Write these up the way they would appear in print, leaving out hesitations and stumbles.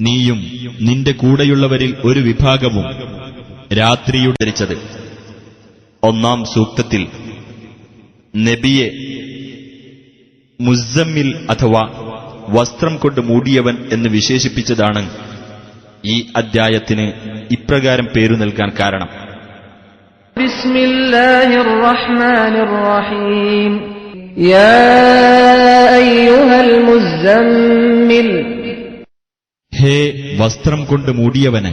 നീയും നിന്റെ കൂടെയുള്ളവരിൽ ഒരു വിഭാഗവും രാത്രിയുടെ ധരിച്ചത്. ഒന്നാം സൂക്തത്തിൽ നബിയെ മുസ്സമ്മിൽ അഥവാ വസ്ത്രം കൊണ്ട് മൂടിയവൻ എന്ന് വിശേഷിപ്പിച്ചതാണ് ഈ അദ്ധ്യായത്തിന് ഇപ്രകാരം പേരു നൽകാൻ കാരണം. ബിസ്മില്ലാഹിർ റഹ്മാനിർ റഹീം. യാ അയ്യുഹൽ മുസ്സമ്മിൽ, ഹേ വസ്ത്രം കൊണ്ട് മൂടിയവനെ,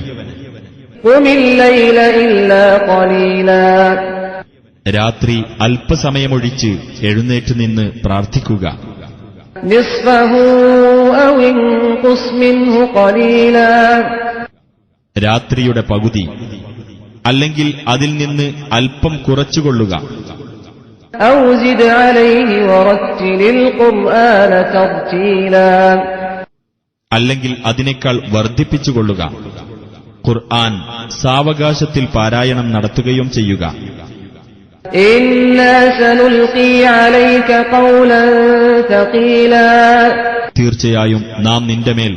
ഖുമിൽ ലൈല ഇല്ലാ ഖലീലാ, രാത്രി അല്പസമയമൊഴിച്ച് എഴുന്നേറ്റ് നിന്ന് പ്രാർത്ഥിക്കുക. നിസ്ഫഹു ഔ ഇൻഖുസ് മിൻഹു ഖലീലാ, രാത്രിയുടെ പകുതി അല്ലെങ്കിൽ അതിൽ നിന്ന് അല്പം കുറച്ചുകൊള്ളുക. ഔ സിദ് അലൈഹി വറത്തിലിൽ ഖുർആന തർതീലാ, അല്ലെങ്കിൽ അതിനേക്കാൾ വർദ്ധിപ്പിച്ചുകൊള്ളുക. ഖുർആൻ സാവകാശത്തിൽ പാരായണം നടത്തുകയും ചെയ്യുക. ഇന്നാ സനുൽഖി അലൈക ഖൗലൻ തഖീലാ, തീർച്ചയായും നാം നിന്റെ മേൽ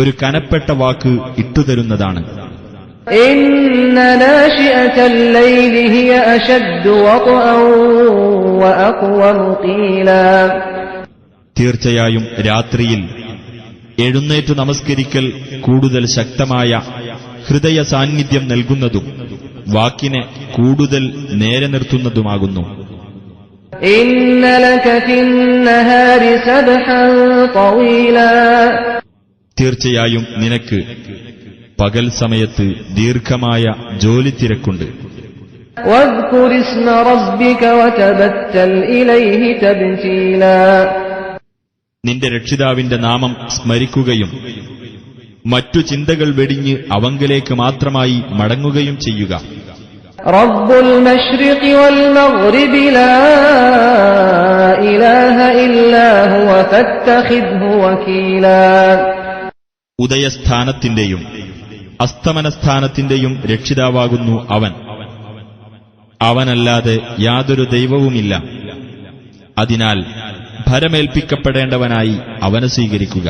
ഒരു കനപ്പെട്ട വാക്ക് ഇട്ടുതരുന്നതാണ്. ഇന്ന നാശിഅതൽ ലൈലി ഹിയ അശദ്ദു വഖഅൻ വഅഖ്വമു ഖീലാ, തീർച്ചയായും രാത്രിയിൽ എഴുന്നേറ്റു നമസ്കരിക്കൽ കൂടുതൽ ശക്തമായ ഹൃദയ സാന്നിധ്യം നൽകുന്നതും വാക്കിനെ കൂടുതൽ നേരെ നിർത്തുന്നതുമാകുന്നു. ഇന്ന ലക ഫിന്നഹാരി സബ്ഹൻ തവീലാ, തീർച്ചയായും നിനക്ക് പകൽ സമയത്ത് ദീർഘമായ ജോലി തിരക്കുണ്ട്. വദ്കുർ ഇസ്മ റബ്ബിക വതബത്തൽ ഇലൈഹി തബ്തീലാ, നിന്റെ രക്ഷിതാവിന്റെ നാമം സ്മരിക്കുകയും മറ്റു ചിന്തകൾ വെടിഞ്ഞ് അവങ്കലേക്ക് മാത്രമായി മടങ്ങുകയും ചെയ്യുക. റബ്ബുൽ മശ്രിഖി വൽ മഗ്രിബി ലാ ഇലാഹ ഇല്ലാ ഹുവ ഫത്തഖിദ്ഹു വകീലാ, ഉദയസ്ഥാനത്തിന്റെയും അസ്തമനസ്ഥാനത്തിന്റെയും രക്ഷിതാവാകുന്നു അവൻ. അവനല്ലാതെ യാതൊരു ദൈവവുമില്ല. അതിനാൽ ഭരമേൽപ്പിക്കപ്പെടേണ്ടവനായി അവനെ സ്വീകരിക്കുക.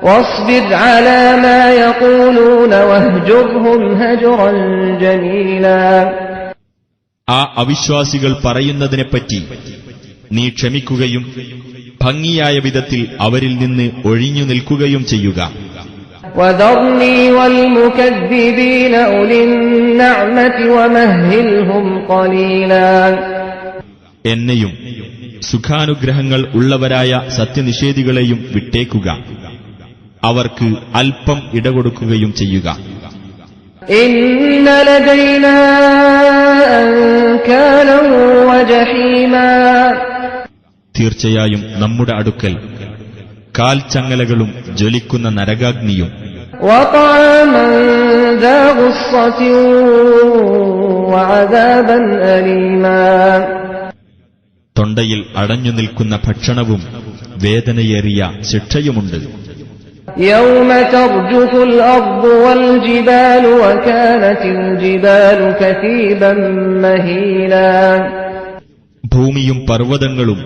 വസ്ബിർ അലാ മാ യഖൂലൂന വഹ്ജുർഹും ഹജ്റൻ ജമീലാ, ആ അവിശ്വാസികൾ പറയുന്നതിനെപ്പറ്റി നീ ക്ഷമിക്കുകയും ഭംഗിയായ വിധത്തിൽ അവരിൽ നിന്ന് ഒഴിഞ്ഞു നിൽക്കുകയും ചെയ്യുക. വദർനി വൽ മുകദ്ദിബീന ഉലിൻ നഅമതി വമഹ്ഹിൽഹും ഖലീലാ, എന്നെയും സുഖാനുഗ്രഹങ്ങൾ ഉള്ളവരായ സത്യനിഷേധികളെയും വിട്ടേക്കുക. അവർക്ക് അല്പം ഇടകൊടുക്കുകയും ചെയ്യുക. ഇന്ന ലദൈനാ അൻകാലൻ വജഹീമാ, തീർച്ചയായും നമ്മുടെ അടുക്കൽ കാൽച്ചങ്ങലകളും ജ്വലിക്കുന്ന നരകാഗ്നിയും വതഅമൻ ദാ ഗുസ്സത്തിൻ വഅദാബൻ അലീമാ, തൊണ്ടയിൽ അടഞ്ഞു നിൽക്കുന്ന ഭക്ഷണവും വേദനയേറിയ ശിക്ഷയുമുണ്ട്. യൗമ തർജുഫുൽ അർദു വൽ ജിബാലു വകാനത്തിൽ ജിബാലു കതീബൻ മഹീലാ, ഭൂമിയും പർവ്വതങ്ങളും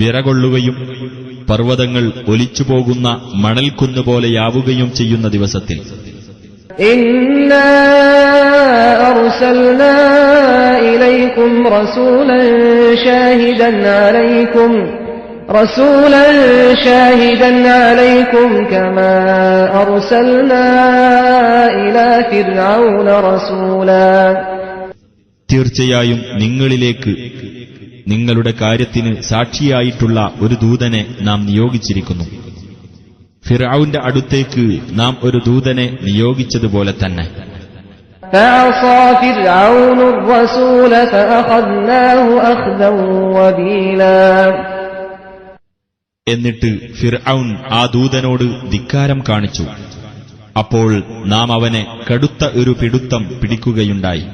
വിറകൊള്ളുകയും പർവ്വതങ്ങൾ ഒലിച്ചുപോകുന്ന മണൽക്കുന്നുപോലെയാവുകയും ചെയ്യുന്ന ദിവസത്തിൽ ഇന്നാ അർസൽനാ ഇലൈക്കും റസൂലൻ ഷാഹിദൻ അലൈക്കും കമാ അർസൽനാ ഇലാ ഫിർഔന റസൂലാ, തീർച്ചയായും നിങ്ങളിലേക്ക് നിങ്ങളുടെ കാര്യത്തിന് സാക്ഷിയായിട്ടുള്ള ഒരു ദൂതനെ നാം നിയോഗിച്ചിരിക്കുന്നു. ഫിർഔന്റെ അടുത്തേക്ക് നാം ഒരു ദൂതനെ നിയോഗിച്ചതുപോലെ തന്നെ. ഫഅസാ ഫിർഔനു റസൂല ഫഅഖദ്നാഹു അഖ്ദൻ വബീലാ, എന്നിട്ട് ഫിർഔൻ ആ ദൂതനോട് ധിക്കാരം കാണിച്ചു. അപ്പോൾ നാം അവനെ കടുത്ത ഒരു പിടുത്തം പിടിക്കുകയുണ്ടായി.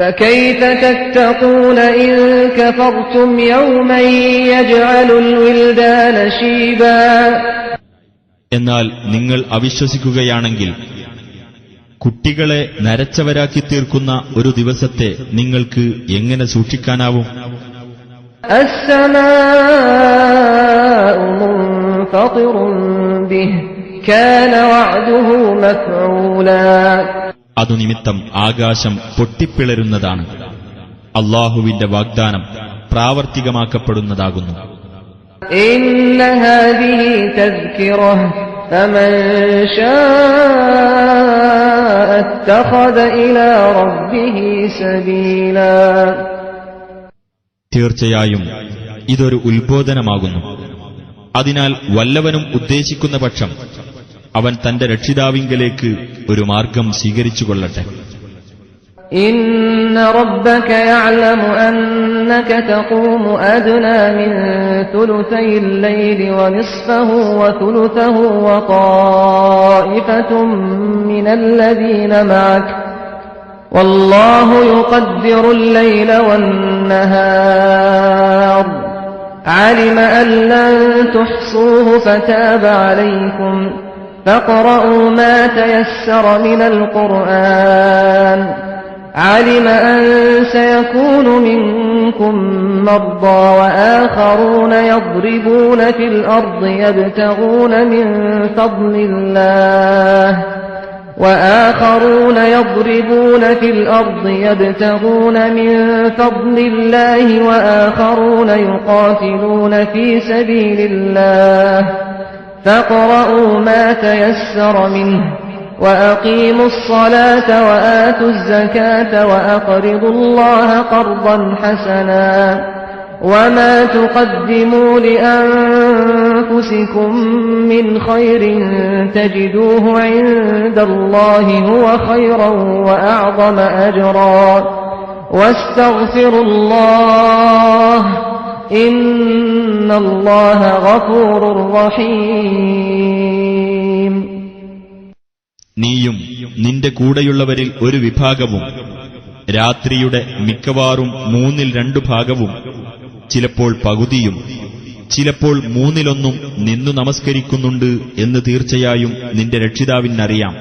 فكيف تتقون إن كفرتم يوما يجعل الولدان شيبا, എന്നാൽ നിങ്ങൾ അവിശ്വസിക്കുകയാണെങ്കിൽ കുട്ടികളെ നരച്ചവരാക്കി തീർക്കുന്ന ഒരു ദിവസത്തെ നിങ്ങൾക്ക് എങ്ങനെ സൂക്ഷിക്കാനാവും? السماء مُنفَطِرٌ بِهِ كَانَ وَعْدُهُ مَفْعُولًا. അതുനിമിത്തം ആകാശം പൊട്ടിപ്പിളരുന്നതാണ്. അല്ലാഹുവിന്റെ വാഗ്ദാനം പ്രാവർത്തികമാക്കപ്പെടുന്നതാകുന്നു. إِنَّ هَذِهِ تَذْكِرَةٌ فَمَن شَاءَ اتَّخَذَ إِلَى رَبِّهِ سَبِيلًا. തീർച്ചയായും ഇതൊരു ഉത്ബോധനമാകുന്നു. അതിനാൽ വല്ലവനും ഉദ്ദേശിക്കുന്ന പക്ഷം അവൻ തന്റെ രക്ഷിതാവിങ്കലേക്ക് ഒരു മാർഗം സ്വീകരിച്ചുകൊള്ളട്ടെ. إِنَّ رَبَّكَ يَعْلَمُ أَنَّكَ تَقُومُ أَدْنَىٰ مِن ثُلُثَيِ اللَّيْلِ وَنِصْفَهُ وَثُلُثَهُ وَطَائِفَةٌ مِّنَ الَّذِينَ مَعَكَ وَاللَّهُ يُقَدِّرُ اللَّيْلَ وَالنَّهَارَ عَلِمَ أَن لَّن تُحْصُوهُ فَتَابَ عَلَيْكُمْ فَاقْرَءُوا مَا تَيَسَّرَ مِنَ الْقُرْآنِ عَلِمَ أَن سَيَكُونُ مِنكُم مَّرْضَىٰ وَآخَرُونَ يَضْرِبُونَ فِي الْأَرْضِ يَبْتَغُونَ مِن فَضْلِ اللَّهِ وَآخَرُونَ يُقَاتِلُونَ فِي سَبِيلِ اللَّهِ فَاقْرَءُوا مَا تَيَسَّرَ مِنْهُ وَأَقِيمُوا الصَّلَاةَ وَآتُوا الزَّكَاةَ وَأَقْرِضُوا اللَّهَ قَرْضًا حَسَنًا وَمَا تُقَدِّمُوا لِأَنفُسِكُم مِّنْ خَيْرٍ تَجِدُوهُ عِندَ اللَّهِ هُوَ خَيْرًا وَأَعْظَمَ أَجْرًا وَاسْتَغْفِرُوا اللَّهَ إِنَّ اللَّهَ غَفُورٌ رَّحِيمٌ. നീയും നിന്റെ കൂടെയുള്ളവരിൽ ഒരു വിഭാഗവും രാത്രിയുടെ മിക്കവാറും 2/3 ഭാഗവും ചിലപ്പോൾ പകുതിയും ചിലപ്പോൾ 1/3 നിന്നു നമസ്കരിക്കുന്നുണ്ട് എന്ന് തീർച്ചയായും നിന്റെ രക്ഷിതാവിനറിയാം.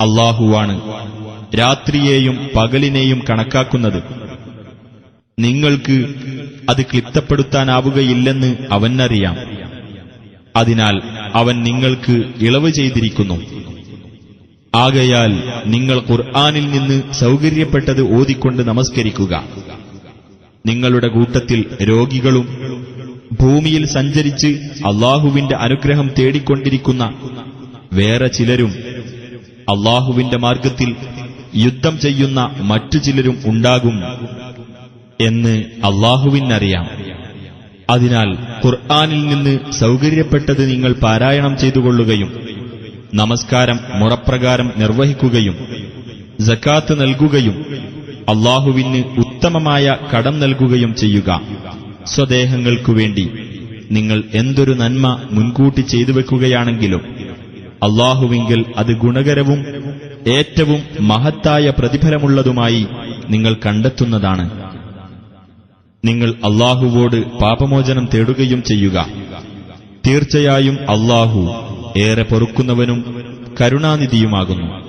അല്ലാഹുവാണ് രാത്രിയെയും പകലിനെയും കണക്കാക്കുന്നത്. നിങ്ങൾക്ക് അത് ക്ലിപ്തപ്പെടുത്താനാവുകയില്ലെന്ന് അവനറിയാം. അതിനാൽ അവൻ നിങ്ങൾക്ക് ഇളവ് ചെയ്തിരിക്കുന്നു. ആകയാൽ നിങ്ങൾ ഖുർആനിൽ നിന്ന് സൗകര്യപ്പെട്ടത് ഓതിക്കൊണ്ട് നമസ്കരിക്കുക. നിങ്ങളുടെ കൂട്ടത്തിൽ രോഗികളും ഭൂമിയിൽ സഞ്ചരിച്ച് അല്ലാഹുവിന്റെ അനുഗ്രഹം തേടിക്കൊണ്ടിരിക്കുന്ന വേറെ ചിലരും അല്ലാഹുവിന്റെ മാർഗത്തിൽ യുദ്ധം ചെയ്യുന്ന മറ്റു ചിലരും ഉണ്ടാകും എന്ന് അല്ലാഹുവിനറിയാം. അതിനാൽ ഖുർആനിൽ നിന്ന് സൗകര്യപ്പെട്ടത് നിങ്ങൾ പാരായണം ചെയ്തുകൊള്ളുകയും നമസ്കാരം മുറപ്രകാരം നിർവഹിക്കുകയും സക്കാത്ത് നൽകുകയും അല്ലാഹുവിന് ഉത്തമമായ കടം നൽകുകയും ചെയ്യുക. സ്വദേഹങ്ങൾക്കുവേണ്ടി നിങ്ങൾ എന്തൊരു നന്മ മുൻകൂട്ടി ചെയ്തു വെക്കുകയാണെങ്കിലും അല്ലാഹുവിങ്കൽ അത് ഗുണകരവും ഏറ്റവും മഹത്തായ പ്രതിഫലമുള്ളതുമായി നിങ്ങൾ കണ്ടെത്തുന്നതാണ്. നിങ്ങൾ അല്ലാഹുവോട് പാപമോചനം തേടുകയും ചെയ്യുക. തീർച്ചയായും അല്ലാഹു ഏറെ പൊറുക്കുന്നവനും കരുണാനിധിയുമാകുന്നു.